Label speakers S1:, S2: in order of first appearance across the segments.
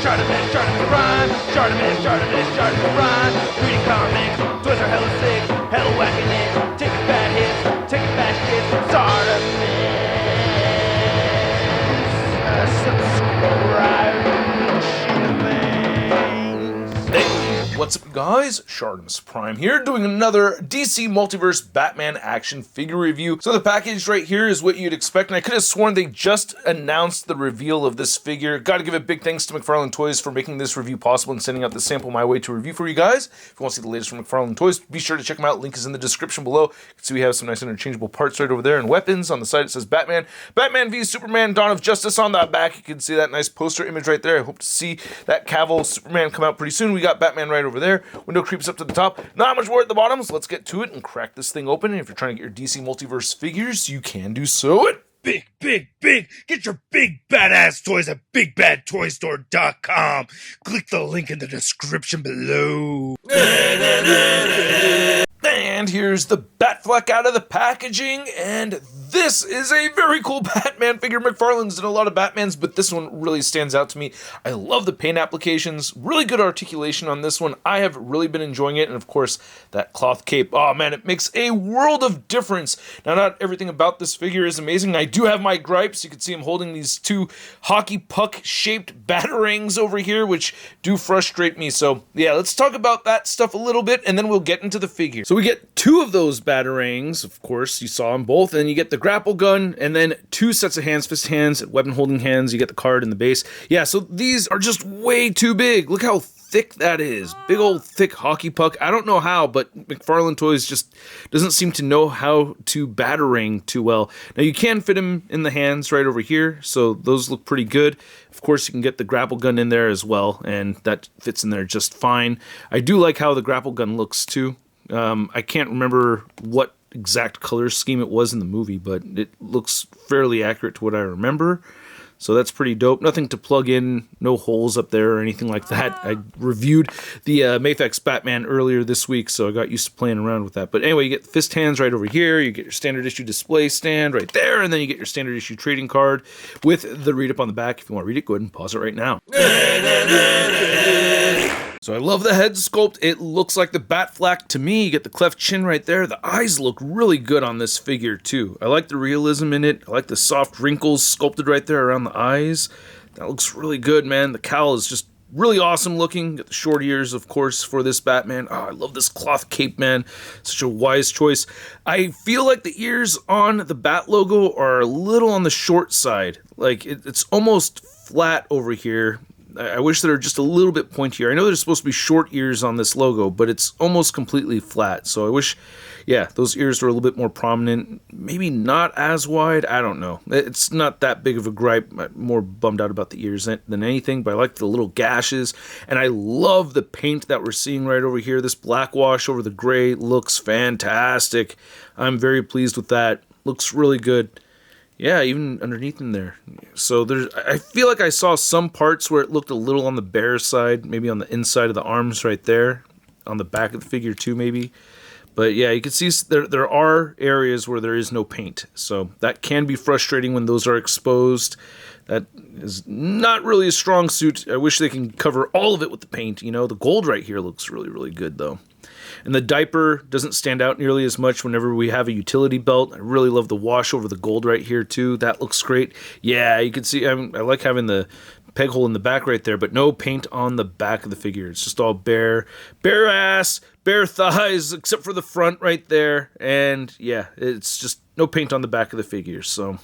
S1: ShartimusPrime, ShartimusPrime. Reading comics, toys are hella sick, hella whacking it, taking bad hits, taking bad shit. Subscribe.
S2: Hey, what's up guys? ShartimusPrime here, doing another DC Multiverse Batman action figure review. So the package right here is what you'd expect, and I could have sworn they just announced the reveal of this figure. Gotta give a big thanks to McFarlane Toys for making this review possible and sending out the sample my way to review for you guys. If you want to see the latest from McFarlane Toys, be sure to check them out. Link is in the description below. You can see we have some nice interchangeable parts right over there, and weapons. On the side it says Batman, Batman v Superman, Dawn of Justice. On the back you can see that nice poster image right there. I hope to see that Cavill Superman come out pretty soon. We got Batman right over there. Window creeps up to the top. Not much more at the bottom, so let's get to it and crack this thing open. And if you're trying to get your DC Multiverse figures, you can do so at
S3: Big! Get your big badass toys at BigBadToyStore.com. Click the link in the description below.
S2: And here's the Batfleck out of the packaging, and this is a very cool Batman figure. McFarlane's done a lot of Batmans, but this one really stands out to me. I love the paint applications, really good articulation on this one. I have really been enjoying it, and of course, that cloth cape. Oh man, it makes a world of difference. Now, not everything about this figure is amazing. I do have my gripes. You can see him holding these two hockey puck-shaped batarangs over here, which do frustrate me. So yeah, let's talk about that stuff a little bit, and then we'll get into the figure. So we get two of those batarangs, of course, you saw them both, and you get the grapple gun, and then two sets of hands, fist hands, weapon holding hands, you get the card and the base. Yeah, so these are just way too big. Look how thick that is. Big old thick hockey puck. I don't know how, but McFarlane Toys just doesn't seem to know how to batarang too well. Now you can fit him in the hands right over here, so those look pretty good. Of course, you can get the grapple gun in there as well, and that fits in there just fine. I do like how the grapple gun looks too. I can't remember what exact color scheme it was in the movie, but it looks fairly accurate to what I remember. So that's pretty dope. Nothing to plug in, no holes up there or anything like that. I reviewed the Mafex Batman earlier this week, so I got used to playing around with that. But anyway, you get fist hands right over here, you get your standard issue display stand right there, and then you get your standard issue trading card with the read up on the back. If you want to read it, go ahead and pause it right now. So I love the head sculpt. It looks like the Batfleck to me. You get the cleft chin right there. The eyes look really good on this figure too. I like the realism in it. I like the soft wrinkles sculpted right there around the eyes. That looks really good, man. The cowl is just really awesome looking. Got the short ears, of course, for this Batman. Oh, I love this cloth cape, man. Such a wise choice. I feel like the ears on the Bat logo are a little on the short side. Like, it's almost flat over here. I wish they were just a little bit pointier. I know there's supposed to be short ears on this logo, but it's almost completely flat. So I wish, yeah, those ears were a little bit more prominent. Maybe not as wide. I don't know. It's not that big of a gripe. I'm more bummed out about the ears than anything, but I like the little gashes. And I love the paint that we're seeing right over here. This black wash over the gray looks fantastic. I'm very pleased with that. Looks really good. Yeah, even underneath in there. So I feel like I saw some parts where it looked a little on the bare side, maybe on the inside of the arms right there, on the back of the figure too, maybe. But yeah, you can see there are areas where there is no paint, so that can be frustrating when those are exposed. That is not really a strong suit. I wish they can cover all of it with the paint. You know, the gold right here looks really, really good though. And the diaper doesn't stand out nearly as much whenever we have a utility belt. I really love the wash over the gold right here too. That looks great. Yeah, you can see I like having the peg hole in the back right there, but no paint on the back of the figure. It's just all bare ass, bare thighs, except for the front right there. And yeah, it's just no paint on the back of the figure. So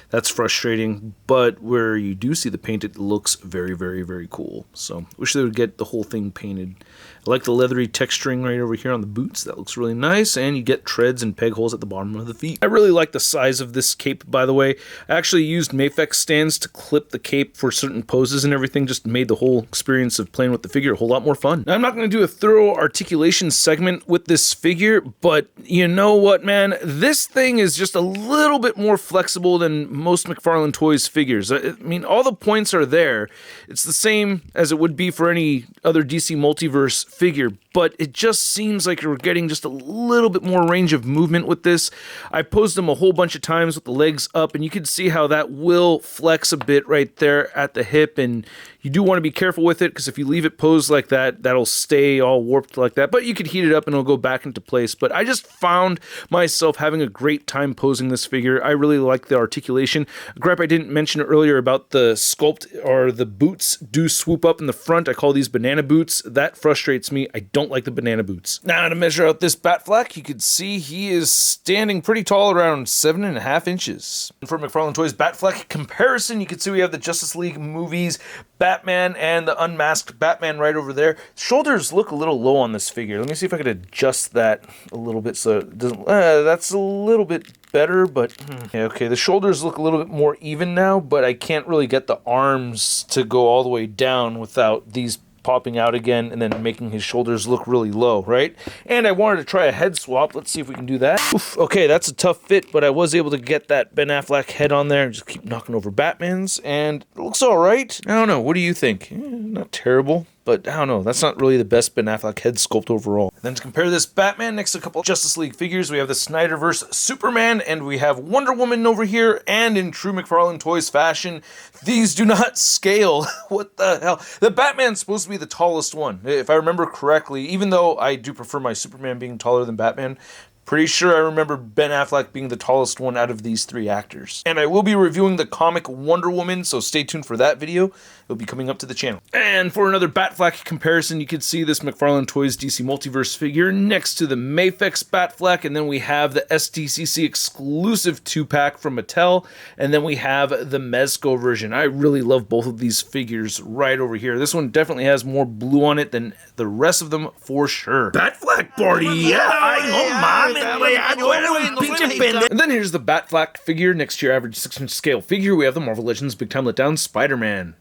S2: that's frustrating, but where you do see the paint, it looks very, very, very cool. So wish they would get the whole thing painted. I like the leathery texturing right over here on the boots. That looks really nice, and you get treads and peg holes at the bottom of the feet. I really like the size of this cape, by the way. I actually used Mafex stands to clip the cape for certain poses and everything. Just made the whole experience of playing with the figure a whole lot more fun. Now, I'm not going to do a thorough articulation segment with this figure, but you know what, man? This thing is just a little bit more flexible than most McFarlane Toys figures. I mean, all the points are there. It's the same as it would be for any other DC Multiverse figure, but it just seems like you're getting just a little bit more range of movement with this. I posed him a whole bunch of times with the legs up, and you can see how that will flex a bit right there at the hip, and you do want to be careful with it, because if you leave it posed like that, that'll stay all warped like that, but you could heat it up and it'll go back into place. But I just found myself having a great time posing this figure. I really like the articulation. A gripe I didn't mention earlier about the sculpt, or the boots do swoop up in the front. I call these banana boots. That frustrates me. I don't like the banana boots. Now, to measure out this Batfleck, you can see he is standing pretty tall, around 7.5 inches. For McFarlane Toys Batfleck comparison, you can see we have the Justice League movies Batman and the unmasked Batman right over there. Shoulders look a little low on this figure. Let me see if I could adjust that a little bit so it doesn't... that's a little bit better, but... Yeah, okay, the shoulders look a little bit more even now, but I can't really get the arms to go all the way down without these popping out again and then making his shoulders look really low, right? And I wanted to try a head swap. Let's see if we can do that. Oof, okay, that's a tough fit, but I was able to get that Ben Affleck head on there and just keep knocking over Batman's, and it looks all right. I don't know. What do you think? Not terrible, but I don't know. That's not really the best Ben Affleck head sculpt overall. Then to compare this Batman next to a couple Justice League figures, we have the Snyderverse Superman, and we have Wonder Woman over here, and in true McFarlane Toys fashion, these do not scale. What the hell? The Batman's supposed to be the tallest one, if I remember correctly, even though I do prefer my Superman being taller than Batman. Pretty sure I remember Ben Affleck being the tallest one out of these three actors. And I will be reviewing the comic Wonder Woman, so stay tuned for that video. It'll be coming up to the channel. And for another Batfleck comparison, you can see this McFarlane Toys DC Multiverse figure next to the Mafex Batfleck, and then we have the SDCC exclusive 2-pack from Mattel, and then we have the Mezco version. I really love both of these figures right over here. This one definitely has more blue on it than the rest of them for sure.
S3: Batfleck party, yeah, I know, man.
S2: And then here's the Batfleck figure next to your average 6-inch scale figure. We have the Marvel Legends Big Time Letdown Spider-Man.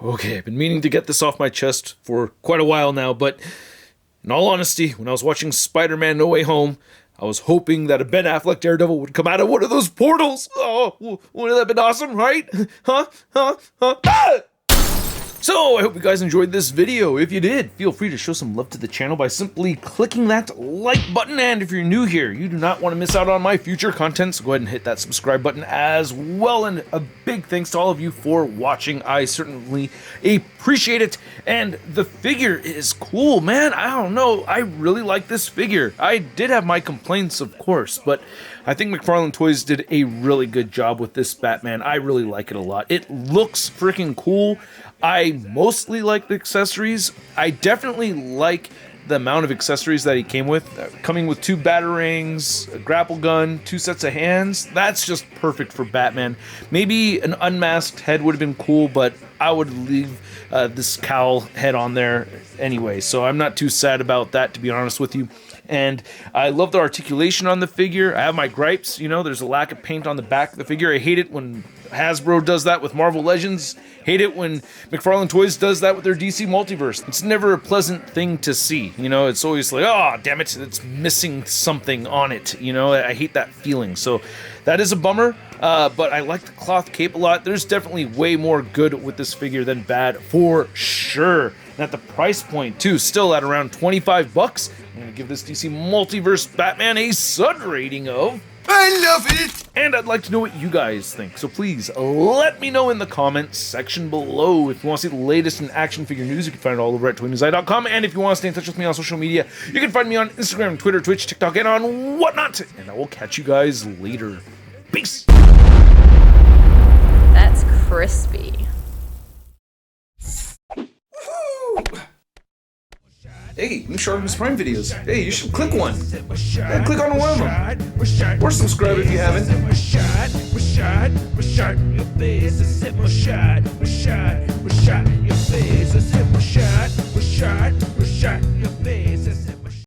S2: Okay, I've been meaning to get this off my chest for quite a while now, but in all honesty, when I was watching Spider-Man No Way Home, I was hoping that a Ben Affleck Daredevil would come out of one of those portals. Oh, wouldn't that have been awesome, right? Huh? Ah! So, I hope you guys enjoyed this video. If you did, feel free to show some love to the channel by simply clicking that like button. And if you're new here, you do not want to miss out on my future content, so go ahead and hit that subscribe button as well. And a big thanks to all of you for watching. I certainly appreciate it. And the figure is cool, man. I don't know. I really like this figure. I did have my complaints, of course, but I think McFarlane Toys did a really good job with this Batman. I really like it a lot. It looks freaking cool. I mostly like the accessories. I definitely like the amount of accessories that he came with. Coming with 2 batarangs, a grapple gun, 2 sets of hands. That's just perfect for Batman. Maybe an unmasked head would have been cool, but I would leave this cowl head on there anyway. So I'm not too sad about that, to be honest with you. And I love the articulation on the figure. I have my gripes, you know, there's a lack of paint on the back of the figure. I hate it when Hasbro does that with Marvel Legends. Hate it when McFarlane Toys does that with their DC Multiverse. It's never a pleasant thing to see, you know, it's always like, oh, damn it, it's missing something on it, you know, I hate that feeling. So that is a bummer, but I like the cloth cape a lot. There's definitely way more good with this figure than bad, for sure. And at the price point, too, still at around 25 bucks, I'm going to give this DC Multiverse Batman a Sud rating of...
S3: I love it!
S2: And I'd like to know what you guys think, so please let me know in the comments section below. If you want to see the latest in action figure news, you can find it all over at toynewseye.com. And if you want to stay in touch with me on social media, you can find me on Instagram, Twitter, Twitch, TikTok, and on whatnot. And I will catch you guys later. Peace!
S4: That's crispy.
S2: Hey, new ShartimusPrime videos. Hey, you should click one. Yeah, click on one of them. Or subscribe if you haven't.